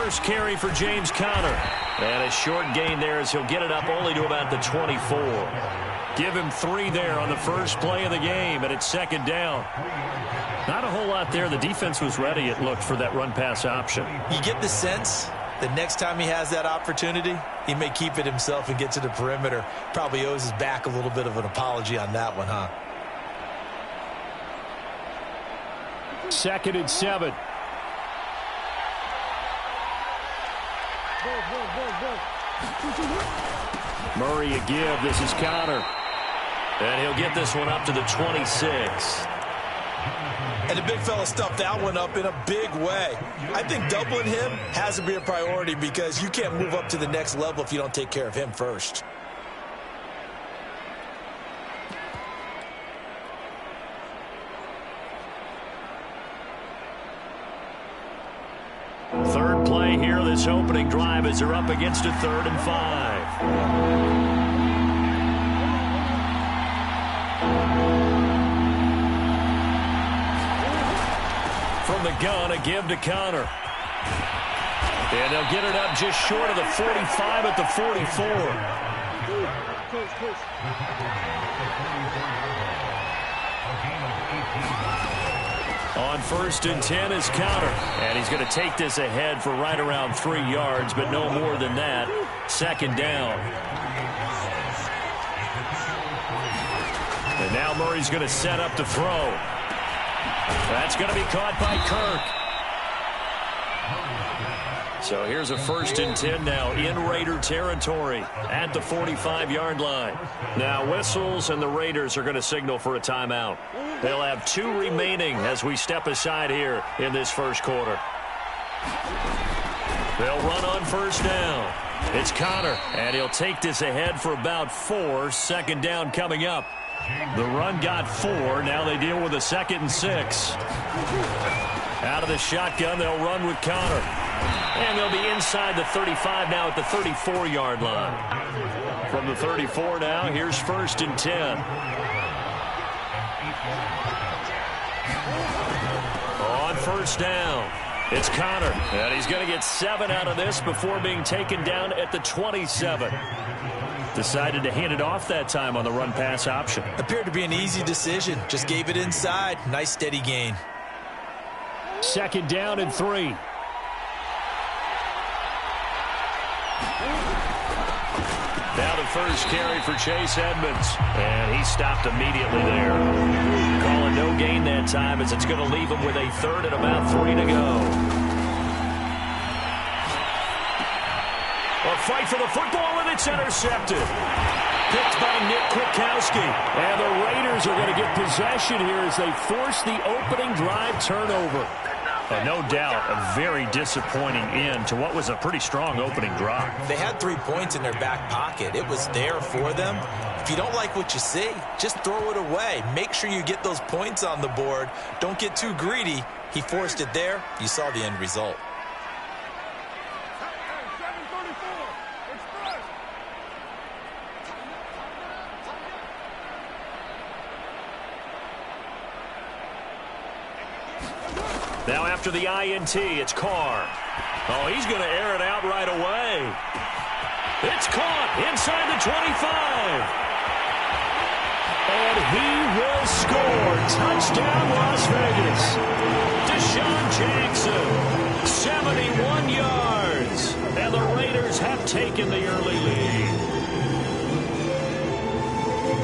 first carry for James Conner. And a short gain there as he'll get it up only to about the 24. Give him 3 there on the first play of the game, and it's second down. Not a whole lot there. The defense was ready, it looked, for that run-pass option. You get the sense that next time he has that opportunity, he may keep it himself and get to the perimeter. Probably owes his back a little bit of an apology on that one, huh? 2nd and 7. Murray a give. This is Conner. And he'll get this one up to the 26. And the big fella stuffed that one up in a big way. I think doubling him has to be a priority because you can't move up to the next level if you don't take care of him first. Third play here, this opening drive, as they're up against a 3rd and 5. From the gun, a give to Conner. And they'll get it up just short of the 45 at the 44. On 1st and 10 is Conner. And he's going to take this ahead for right around 3 yards, but no more than that. Second down. And now Murray's going to set up to throw. That's going to be caught by Kirk. So here's a 1st and 10 now in Raider territory at the 45-yard line. Now whistles, and the Raiders are going to signal for a timeout. They'll have 2 remaining as we step aside here in this first quarter. They'll run on 1st down. It's Conner, and he'll take this ahead for about 4. Second down coming up. The run got 4. Now they deal with a 2nd and 6. Out of the shotgun, they'll run with Conner. And they'll be inside the 35 now at the 34-yard line. From the 34 now, here's 1st and 10. On 1st down, it's Conner. And he's going to get 7 out of this before being taken down at the 27. Decided to hand it off that time on the run-pass option. Appeared to be an easy decision. Just gave it inside. Nice steady gain. 2nd down and 3. Now the first carry for Chase Edmonds. And he stopped immediately there. Calling no gain that time as it's going to leave him with a 3rd and about 3 to go. A fight for the football, and it's intercepted. Picked by Nick Kwiatkowski. And the Raiders are going to get possession here as they force the opening drive turnover. No doubt a very disappointing end to what was a pretty strong opening drive. They had 3 points in their back pocket. It was there for them. If you don't like what you see, just throw it away. Make sure you get those points on the board. Don't get too greedy. He forced it there. You saw the end result. Now after the INT, it's Carr. Oh, he's going to air it out right away. It's caught inside the 25. And he will score. Touchdown, Las Vegas. Deshaun Jackson, 71 yards. And the Raiders have taken the early lead.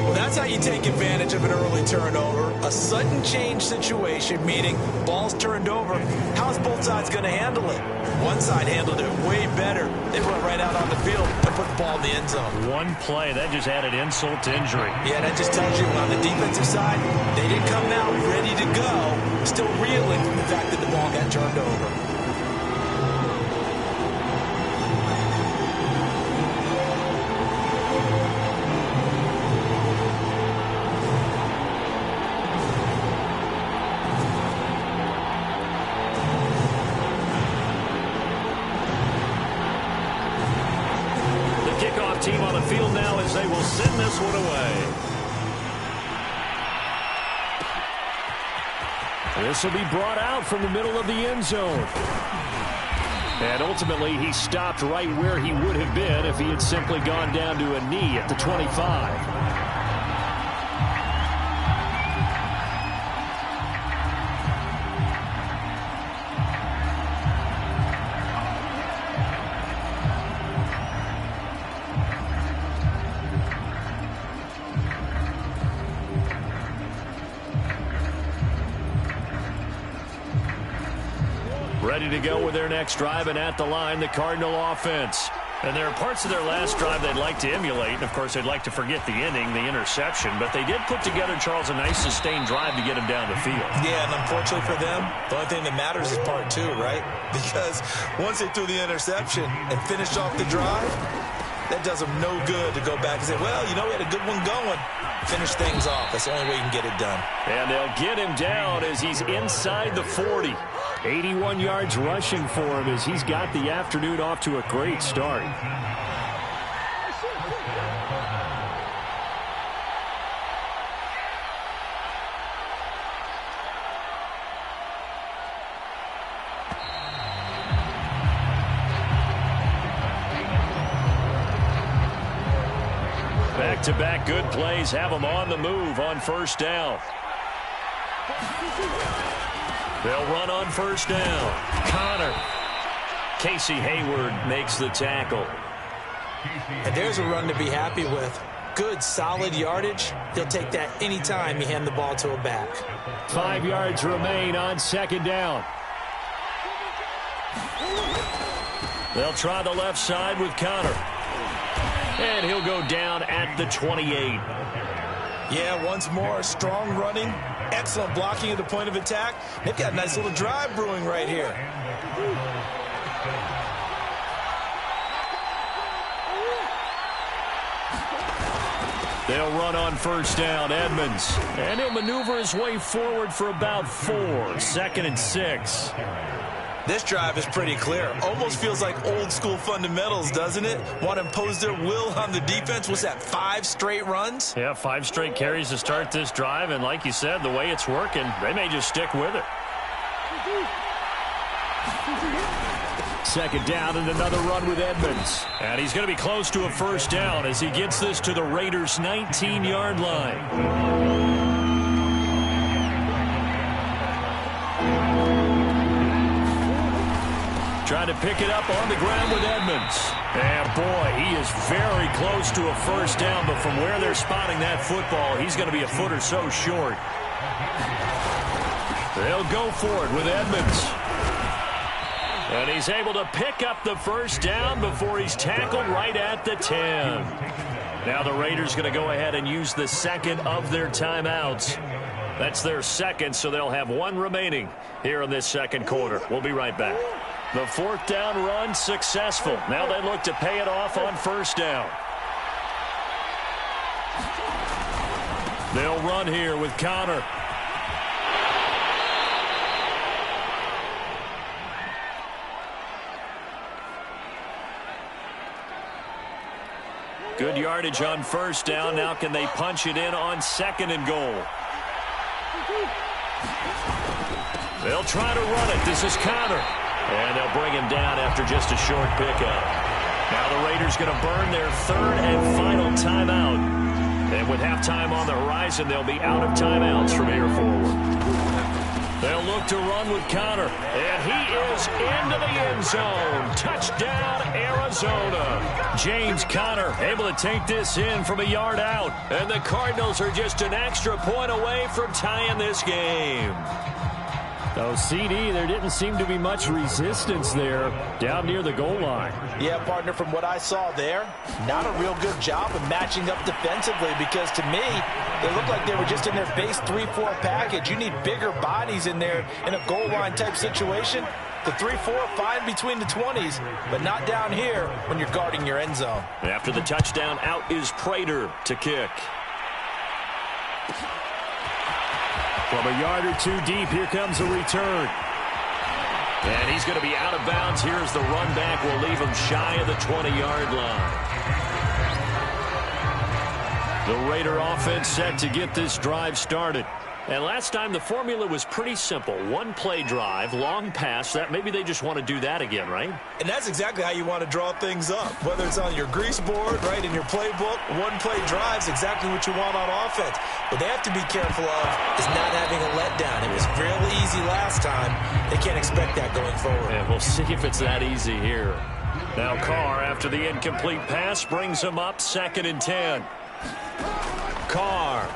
Well, that's how you take advantage of an early turnover. A sudden change situation, meaning ball's turned over. How's both sides going to handle it? One side handled it way better. They went right out on the field and put the ball in the end zone. One play, that just added insult to injury. Yeah, that just tells you on the defensive side, they didn't come out ready to go. Still reeling from the fact that the ball got turned over. Team on the field now as they will send this one away. This will be brought out from the middle of the end zone. And ultimately, he stopped right where he would have been if he had simply gone down to a knee at the 25. Ready to go with their next drive, and at the line, the Cardinal offense. And there are parts of their last drive they'd like to emulate, and of course they'd like to forget the inning, the interception, but they did put together, Charles, a nice sustained drive to get him down the field. Yeah, and unfortunately for them, the only thing that matters is part two, right? Because once they threw the interception and finished off the drive, that does them no good to go back and say, well, you know, we had a good one going. Finish things off. That's the only way you can get it done. And they'll get him down as he's inside the 40. 81 yards rushing for him as he's got the afternoon off to a great start. Back-to-back good plays have them on the move on first down. They'll run on first down. Connor. Casey Hayward makes the tackle. And there's a run to be happy with. Good, solid yardage. He'll take that anytime you hand the ball to a back. 5 yards remain on second down. They'll try the left side with Connor. And he'll go down at the 28. Yeah, once more, strong running, excellent blocking at the point of attack. They've got a nice little drive brewing right here. They'll run on first down, Edmonds. And he'll maneuver his way forward for about 4. Second and 6. This drive is pretty clear. Almost feels like old school fundamentals, doesn't it? Want to impose their will on the defense. What's that, 5 straight runs? Yeah, 5 straight carries to start this drive. And like you said, the way it's working, they may just stick with it. Second down and another run with Edmonds. And he's going to be close to a first down as he gets this to the Raiders' 19-yard line. Trying to pick it up on the ground with Edmonds. And, boy, he is very close to a first down, but from where they're spotting that football, he's going to be a foot or so short. They'll go for it with Edmonds. And he's able to pick up the first down before he's tackled right at the 10. Now the Raiders going to go ahead and use the second of their timeouts. That's their second, so they'll have 1 remaining here in this second quarter. We'll be right back. The fourth down run successful. Now they look to pay it off on first down. They'll run here with Connor. Good yardage on first down. Now can they punch it in on second and goal? They'll try to run it. This is Connor. And they'll bring him down after just a short pickup. Now the Raiders going to burn their third and final timeout. And with halftime on the horizon, they'll be out of timeouts from here forward. They'll look to run with Connor. And he is into the end zone. Touchdown, Arizona. James Conner able to take this in from a yard out. And the Cardinals are just an extra point away from tying this game. So, CD, there didn't seem to be much resistance there down near the goal line. Yeah, partner, from what I saw there, not a real good job of matching up defensively because, to me, they looked like they were just in their base 3-4 package. You need bigger bodies in there in a goal line type situation. The 3-4, fine between the 20s, but not down here when you're guarding your end zone. After the touchdown, out is Prater to kick. From a yard or 2 deep, here comes a return. And he's going to be out of bounds. Here's the run back. Will leave him shy of the 20-yard line. The Raider offense set to get this drive started. And last time the formula was pretty simple. One play drive, long pass. That maybe they just want to do that again, right? And that's exactly how you want to draw things up. Whether it's on your grease board, right, in your playbook, one play drive's exactly what you want on offense. What they have to be careful of is not having a letdown. It was real easy last time. They can't expect that going forward. And we'll see if it's that easy here. Now Carr, after the incomplete pass, brings him up 2nd and 10. Carr.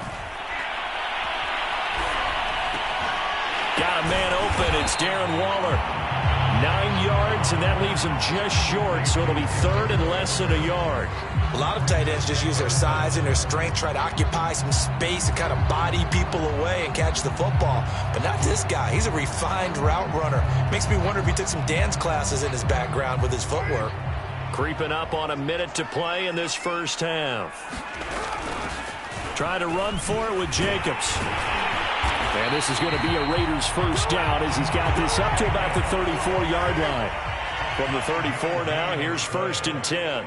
Got a man open. It's Darren Waller. 9 yards, and that leaves him just short, so it'll be 3rd and less than a yard. A lot of tight ends just use their size and their strength, try to occupy some space and kind of body people away and catch the football. But not this guy. He's a refined route runner. Makes me wonder if he took some dance classes in his background with his footwork. Creeping up on a minute to play in this first half. Try to run for it with Jacobs. And this is going to be a Raiders first down as he's got this up to about the 34-yard line. From the 34 now, here's 1st and 10.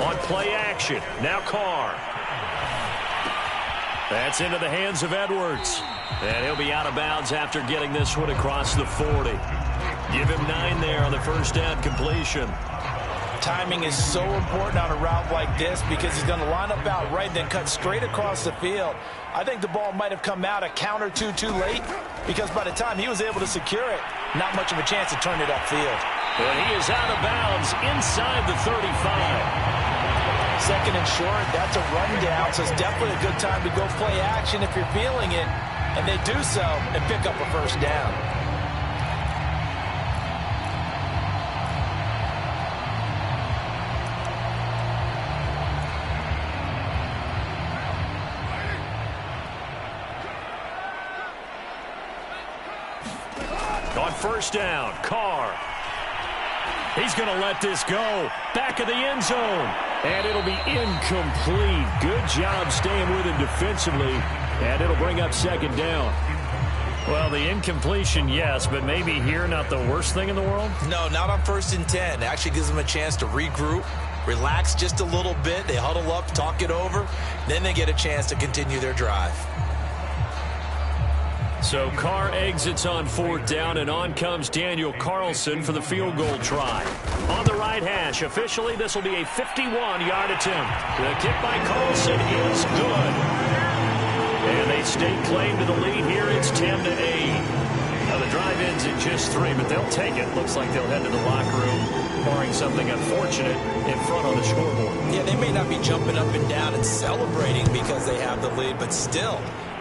On play action, now Carr. That's into the hands of Edwards. And he'll be out of bounds after getting this one across the 40. Give him 9 there on the first down completion. Timing is so important on a route like this because he's going to line up out right, then cut straight across the field. I think the ball might have come out a count or two too late because by the time he was able to secure it, not much of a chance to turn it upfield. But he is out of bounds inside the 35. 2nd and short, that's a rundown, so it's definitely a good time to go play action if you're feeling it. And they do so and pick up a first down. On first down, Carr. He's going to let this go. Back of the end zone. And it'll be incomplete. Good job staying with him defensively. And it'll bring up 2nd down. Well, the incompletion, yes, but maybe here not the worst thing in the world? No, not on 1st and 10. It actually gives them a chance to regroup, relax just a little bit. They huddle up, talk it over. Then they get a chance to continue their drive. So Carr exits on 4th down, and on comes Daniel Carlson for the field goal try. On the right hash, officially this will be a 51-yard attempt. The kick by Carlson is good. And they stake claim to the lead here. It's 10-8. Now the drive ends at just 3, but they'll take it. Looks like they'll head to the locker room, barring something unfortunate in front on the scoreboard. Yeah, they may not be jumping up and down and celebrating because they have the lead, but still,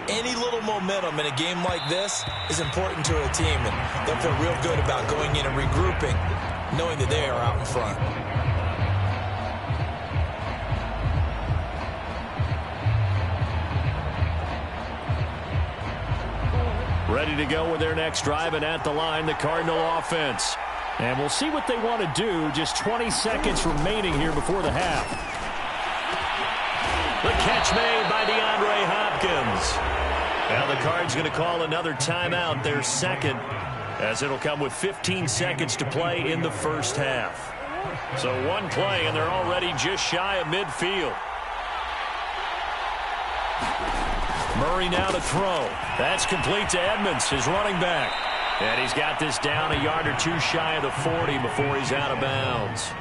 any little momentum in a game like this is important to a team, and they'll feel real good about going in and regrouping, knowing that they are out in front. Ready to go with their next drive, and at the line, the Cardinal offense. And we'll see what they want to do. Just 20 seconds remaining here before the half. The catch made by DeAndre Hopkins. Now the Cards going to call another timeout, their 2nd, as it'll come with 15 seconds to play in the first half. So one play, and they're already just shy of midfield. Murray now to throw. That's complete to Edmonds, his running back. And he's got this down a yard or two shy of the 40 before he's out of bounds.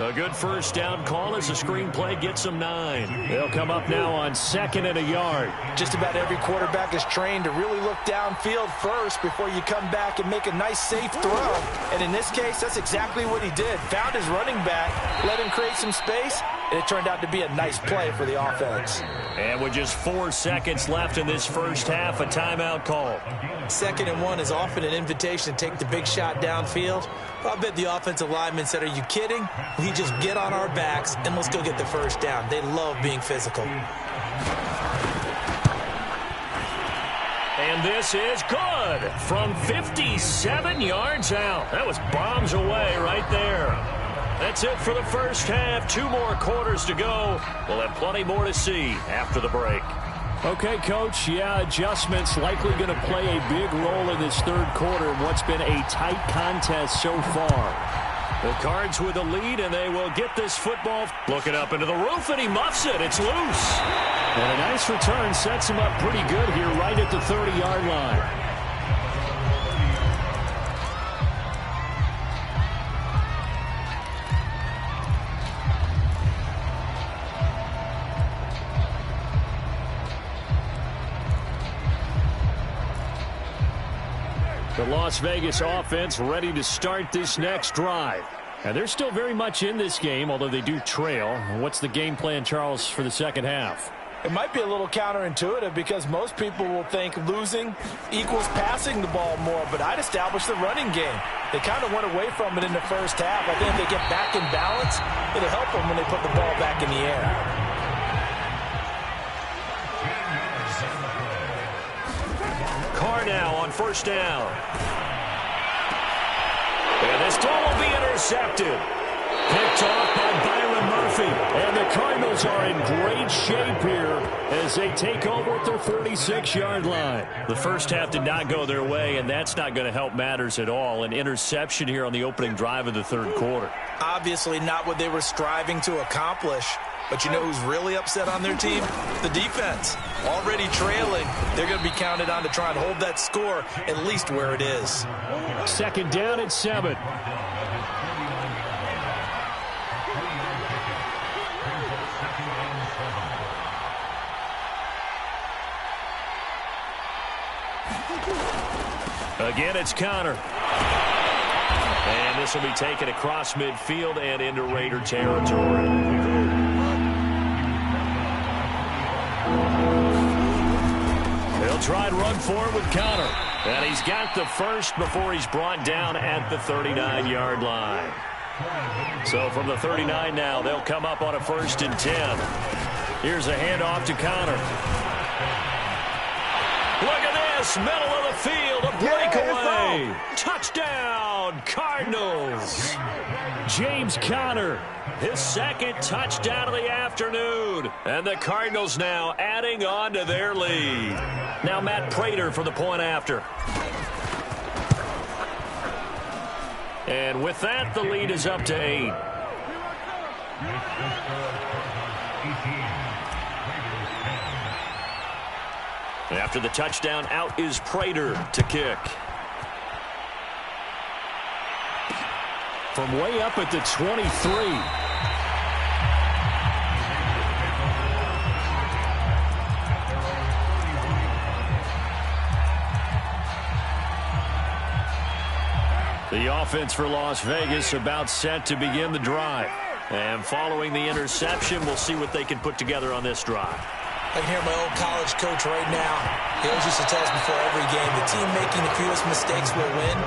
A good first down call as the screenplay gets them 9. They'll come up now on 2nd and a yard. Just about every quarterback is trained to really look downfield first before you come back and make a nice, safe throw. And in this case, that's exactly what he did. Found his running back, let him create some space, and it turned out to be a nice play for the offense. And with just 4 seconds left in this first half, a timeout call. 2nd and 1 is often an invitation to take the big shot downfield. I bet the offensive lineman said, are you kidding? We just get on our backs and let's go get the first down. They love being physical. And this is good from 57 yards out. That was bombs away right there. That's it for the first half. 2 more quarters to go. We'll have plenty more to see after the break. Okay, Coach, yeah, adjustments likely going to play a big role in this third quarter in what's been a tight contest so far. The Cards with the lead, and they will get this football. Looking up into the roof, and he muffs it. It's loose. And a nice return sets him up pretty good here right at the 30-yard line. The Las Vegas offense ready to start this next drive. And they're still very much in this game, although they do trail. What's the game plan, Charles, for the second half? It might be a little counterintuitive because most people will think losing equals passing the ball more, but I'd establish the running game. They kind of went away from it in the first half. I think if they get back in balance, it'll help them when they put the ball back in the air. Carr now on first down. And this throw will be intercepted. Picked off by Byron Murphy. And the Cardinals are in great shape here as they take over at their 46-yard line. The first half did not go their way, and that's not going to help matters at all. An interception here on the opening drive of the third quarter. Obviously not what they were striving to accomplish. But you know who's really upset on their team? The defense. Already trailing. They're going to be counted on to try and hold that score at least where it is. Second down and 7. Again, it's Connor. And this will be taken across midfield and into Raider territory. He'll try and run forward with Connor. And he's got the first before he's brought down at the 39-yard line. So from the 39 now, they'll come up on a 1st and 10. Here's a handoff to Connor. Look at this, middle of the field, a breakaway. Touchdown, Cardinals. James Conner, his second touchdown of the afternoon. And the Cardinals now adding on to their lead. Now Matt Prater for the point after. And with that, the lead is up to 8. After the touchdown, out is Prater to kick. From way up at the 23. The offense for Las Vegas about set to begin the drive. And following the interception, we'll see what they can put together on this drive. I can hear my old college coach right now. He always used to tell us before every game, the team making the fewest mistakes will win.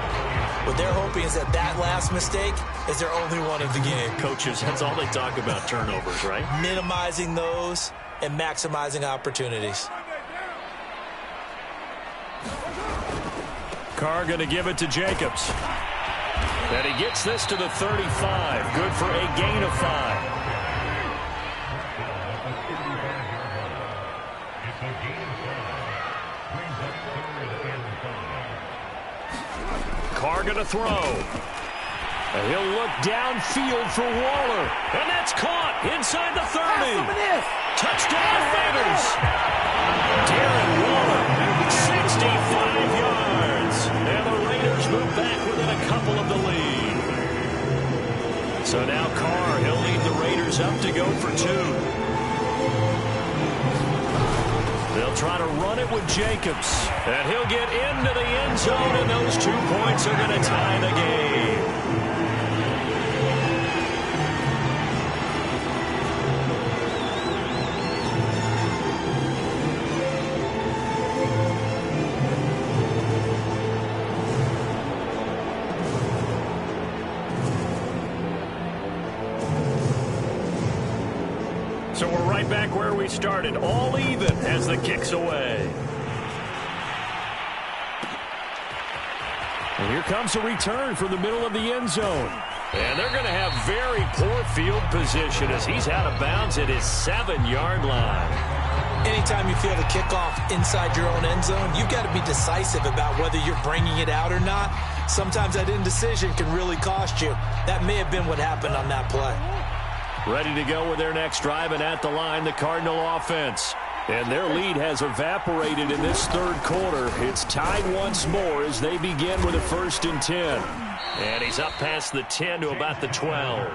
What they're hoping is that that last mistake is their only one of the game. Coaches, that's all they talk about, turnovers, right? Minimizing those and maximizing opportunities. Carr going to give it to Jacobs. And he gets this to the 35. Good for a gain of 5. Carr going to throw. And he'll look downfield for Waller. And that's caught inside the 30. Touchdown Raiders. Darren Waller, 65 yards. And the Raiders move back within a couple of the lead. So now Carr, he'll lead the Raiders up to go for 2. They'll try to run it with Jacobs. And he'll get into the end zone, and those 2 points are going to tie the game. So we're right back where we started, all even as the kick's away. And here comes a return from the middle of the end zone. And they're going to have very poor field position as he's out of bounds at his 7-yard line. Anytime you feel the kickoff inside your own end zone, you've got to be decisive about whether you're bringing it out or not. Sometimes that indecision can really cost you. That may have been what happened on that play. Ready to go with their next drive, and at the line, the Cardinal offense. And their lead has evaporated in this third quarter. It's tied once more as they begin with a 1st and 10. And he's up past the 10 to about the 12.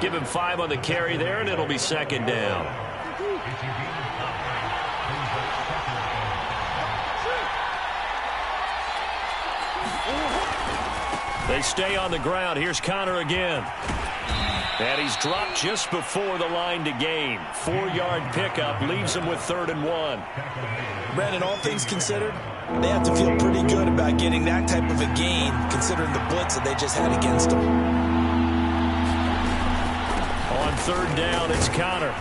Give him 5 on the carry there, and it'll be 2nd down. They stay on the ground. Here's Connor again. And he's dropped just before the line to gain. 4-yard pickup leaves him with 3rd and 1. Brandon, all things considered, they have to feel pretty good about getting that type of a gain, considering the blitz that they just had against them. On 3rd down, it's Connor.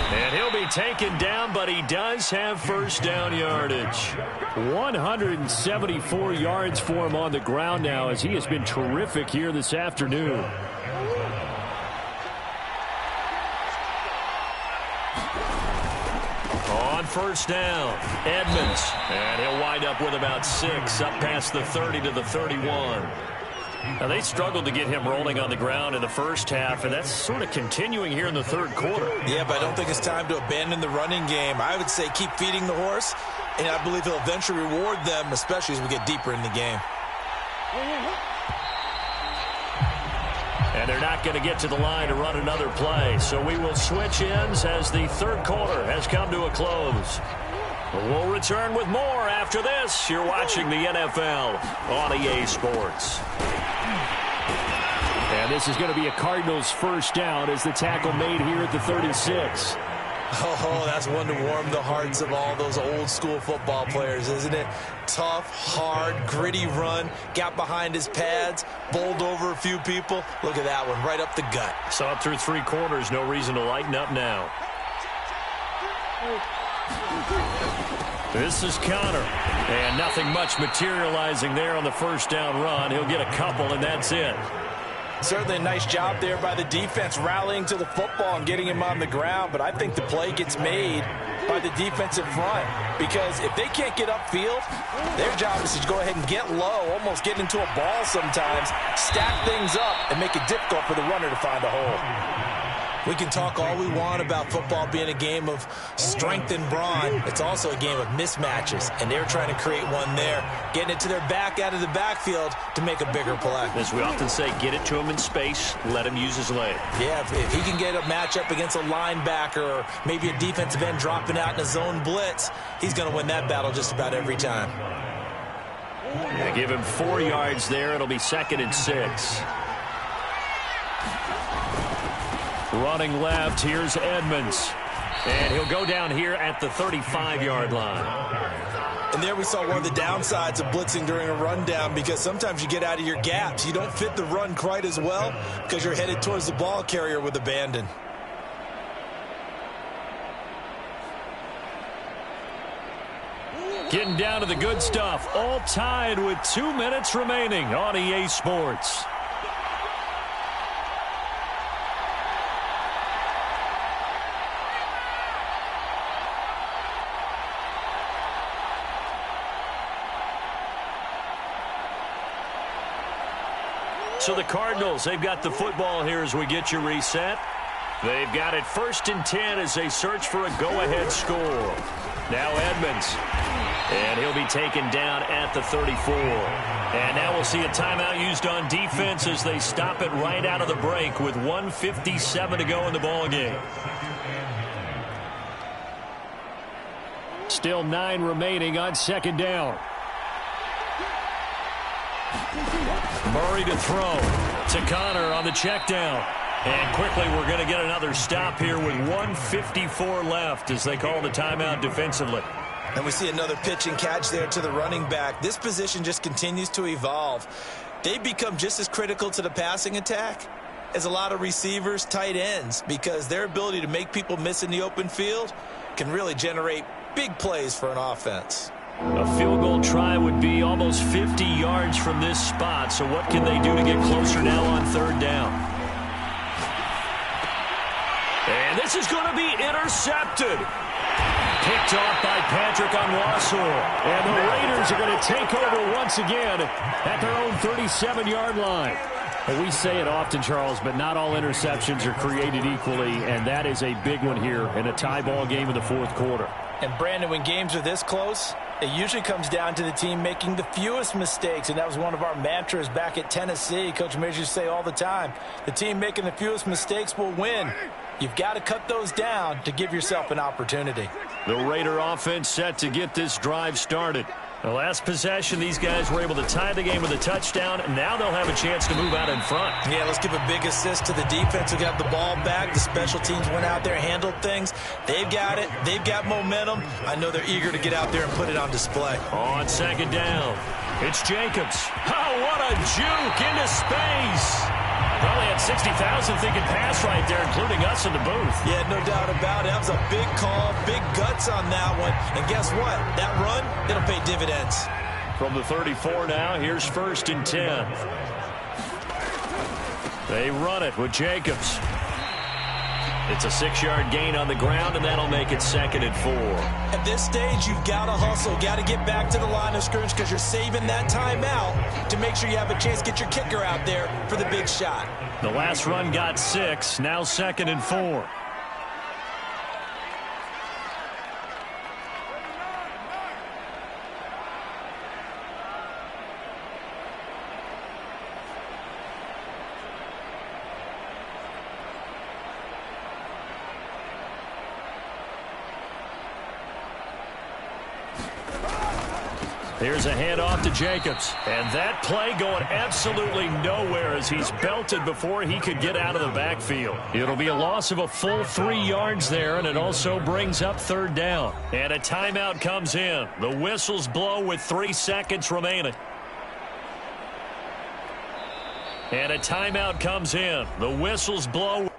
And he'll be taken down, but he does have 1st down yardage. 174 yards for him on the ground now, as he has been terrific here this afternoon. On 1st down, Edmonds. And he'll wind up with about 6, up past the 30 to the 31. Now, they struggled to get him rolling on the ground in the first half, and that's sort of continuing here in the third quarter. Yeah, but I don't think it's time to abandon the running game. I would say keep feeding the horse, and I believe he'll eventually reward them, especially as we get deeper in the game. And they're not going to get to the line to run another play, so we will switch ends as the third quarter has come to a close. We'll return with more after this. You're watching the NFL on EA Sports. And this is going to be a Cardinals 1st down as the tackle made here at the 36. Oh, that's one to warm the hearts of all those old school football players, isn't it? Tough, hard, gritty run, got behind his pads, bowled over a few people. Look at that one, right up the gut. Saw it through 3 quarters, no reason to lighten up now. This is Connor, and nothing much materializing there on the 1st down run. He'll get a couple, and that's it. Certainly a nice job there by the defense rallying to the football and getting him on the ground, but I think the play gets made by the defensive front, because if they can't get upfield, their job is to go ahead and get low, almost get into a ball sometimes, stack things up, and make it difficult for the runner to find a hole. We can talk all we want about football being a game of strength and brawn. It's also a game of mismatches, and they're trying to create one there, getting it to their back out of the backfield to make a bigger play. As we often say, get it to him in space, let him use his leg. Yeah, if he can get a matchup against a linebacker or maybe a defensive end dropping out in a zone blitz, he's going to win that battle just about every time. They give him 4 yards there. It'll be 2nd and 6. Running left, here's Edmonds. And he'll go down here at the 35-yard line. And there we saw one of the downsides of blitzing during a rundown, because sometimes you get out of your gaps. You don't fit the run quite as well because you're headed towards the ball carrier with abandon. Getting down to the good stuff. All tied with 2 minutes remaining on EA Sports. So the Cardinals, they've got the football here as we get you reset. They've got it 1st and 10 as they search for a go-ahead score. Now Edmonds. And he'll be taken down at the 34. And now we'll see a timeout used on defense as they stop it right out of the break with 1:57 to go in the ballgame. Still 9 remaining on 2nd down. Murray to throw to Connor on the check down. And quickly we're going to get another stop here with 1:54 left as they call the timeout defensively. And we see another pitch and catch there to the running back. This position just continues to evolve. They become just as critical to the passing attack as a lot of receivers, tight ends, because their ability to make people miss in the open field can really generate big plays for an offense. A field goal try would be almost 50 yards from this spot, so what can they do to get closer now on 3rd down? And this is going to be intercepted. picked off by Patrick Onwuasor. And the Raiders are going to take over once again at their own 37-yard line. Well, we say it often, Charles, but not all interceptions are created equally, and that is a big one here in a tie ball game in the fourth quarter. And, Brandon, when games are this close, it usually comes down to the team making the fewest mistakes, and that was one of our mantras back at Tennessee. Coach Majors used to say all the time, the team making the fewest mistakes will win. You've got to cut those down to give yourself an opportunity. The Raider offense set to get this drive started. The last possession, these guys were able to tie the game with a touchdown, and now they'll have a chance to move out in front. Yeah, let's give a big assist to the defense who got the ball back. The special teams went out there, handled things. They've got it. They've got momentum. I know they're eager to get out there and put it on display. On second down, it's Jacobs. Oh, what a juke into space. Probably had 60,000 thinking pass right there, including us in the booth. Yeah, no doubt about it. That was a big call, big guts on that one. And guess what? That run, it'll pay dividends. From the 34 now, here's 1st and 10. They run it with Jacobs. It's a 6-yard gain on the ground, and that'll make it 2nd and 4. At this stage, you've got to hustle, got to get back to the line of scrimmage because you're saving that timeout to make sure you have a chance to get your kicker out there for the big shot. The last run got 6, now 2nd and 4. Here's a handoff to Jacobs. And that play going absolutely nowhere as he's belted before he could get out of the backfield. It'll be a loss of a full 3 yards there, and it also brings up 3rd down. And a timeout comes in. The whistles blow with 3 seconds remaining. And a timeout comes in. The whistles blow.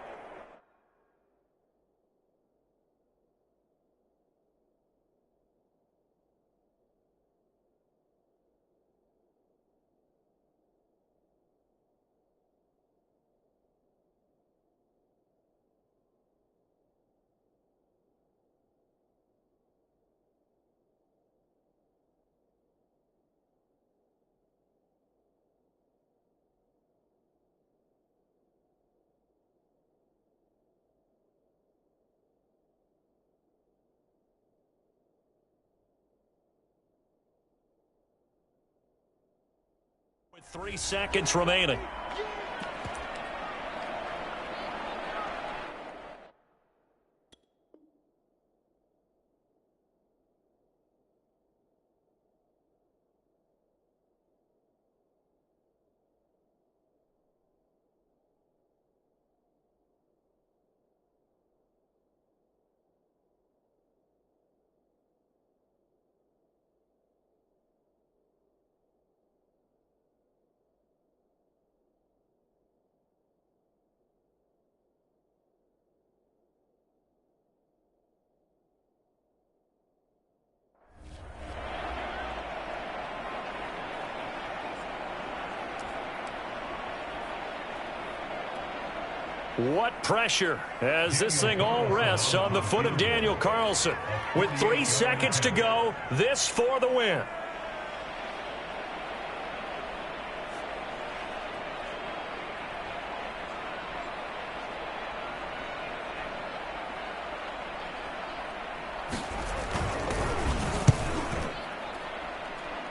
With 3 seconds remaining. What pressure as this thing all rests on the foot of Daniel Carlson. With 3 seconds to go, this for the win.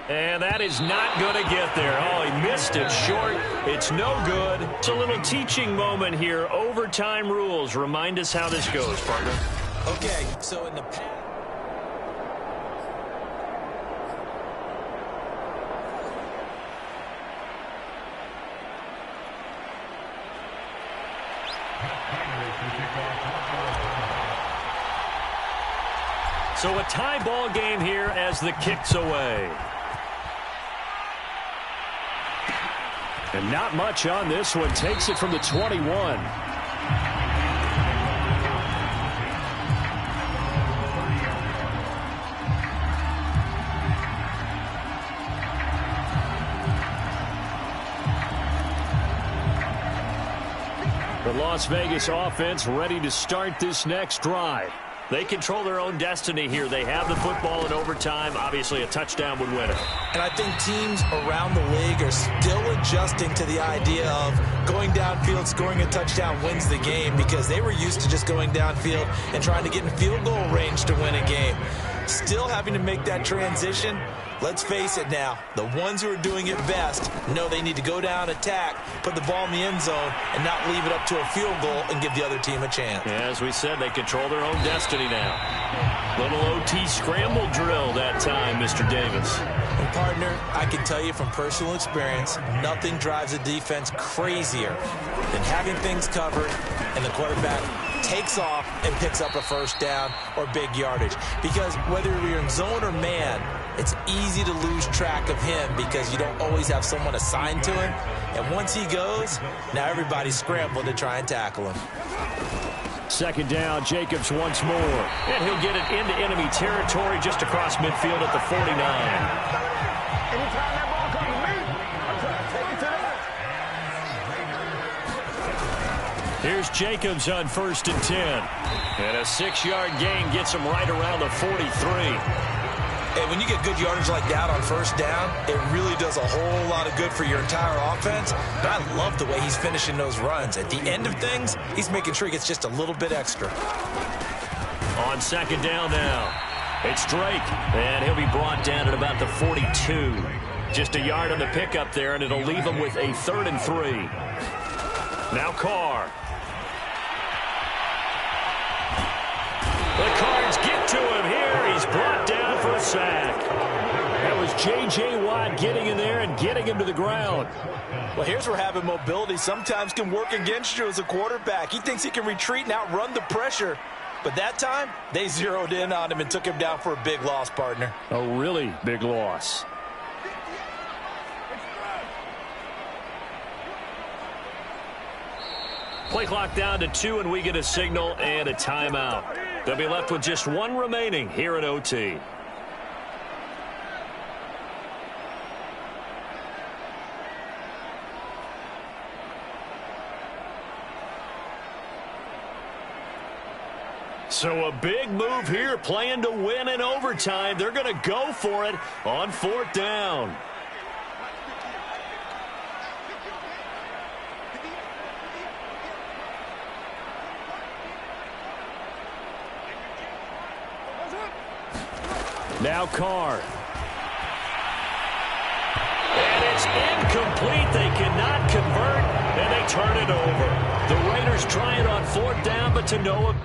And that is not going to get there. Oh, he missed it short. It's no good. It's a little teaching moment here. Overtime rules. Remind us how this goes, partner. Okay, so in the past. So a tie ball game here as the kick's away. And not much on this one. Takes it from the 21. The Las Vegas offense ready to start this next drive. They control their own destiny here. They have the football in overtime. Obviously, a touchdown would win it. And I think teams around the league are still adjusting to the idea of going downfield, scoring a touchdown wins the game, because they were used to just going downfield and trying to get in field goal range to win a game. Still having to make that transition. Let's face it now, the ones who are doing it best know they need to go down, attack, put the ball in the end zone, and not leave it up to a field goal and give the other team a chance. Yeah, as we said, they control their own destiny now. Little OT scramble drill that time, Mr. Davis. And partner, I can tell you from personal experience, nothing drives a defense crazier than having things covered and the quarterback takes off and picks up a first down or big yardage. Because whether you're in zone or man, it's easy to lose track of him because you don't always have someone assigned to him. And once he goes, now everybody's scrambling to try and tackle him. Second down, Jacobs once more. And he'll get it into enemy territory just across midfield at the 49. Anytime that ball comes to me, I'm trying to take it to that. Here's Jacobs on 1st and 10. And a 6-yard gain gets him right around the 43. And when you get good yardage like that on first down, it really does a whole lot of good for your entire offense. But I love the way he's finishing those runs. At the end of things, he's making sure he gets just a little bit extra. On second down now, it's Drake. And he'll be brought down at about the 42. Just a yard on the pickup there, and it'll leave him with a 3rd and 3. Now Carr. The Cards get to him here. He's brought down for a sack. That was J.J. Watt getting in there and getting him to the ground. Well, here's where having mobility sometimes can work against you as a quarterback. He thinks he can retreat and outrun the pressure. But that time, they zeroed in on him and took him down for a big loss, partner. A really big loss. Play clock down to 2, and we get a signal and a timeout. They'll be left with just 1 remaining here in OT. So a big move here, playing to win in overtime. They're going to go for it on 4th down. Now Carr. And it's incomplete. They cannot convert, and they turn it over. The Raiders try it on 4th down, but to no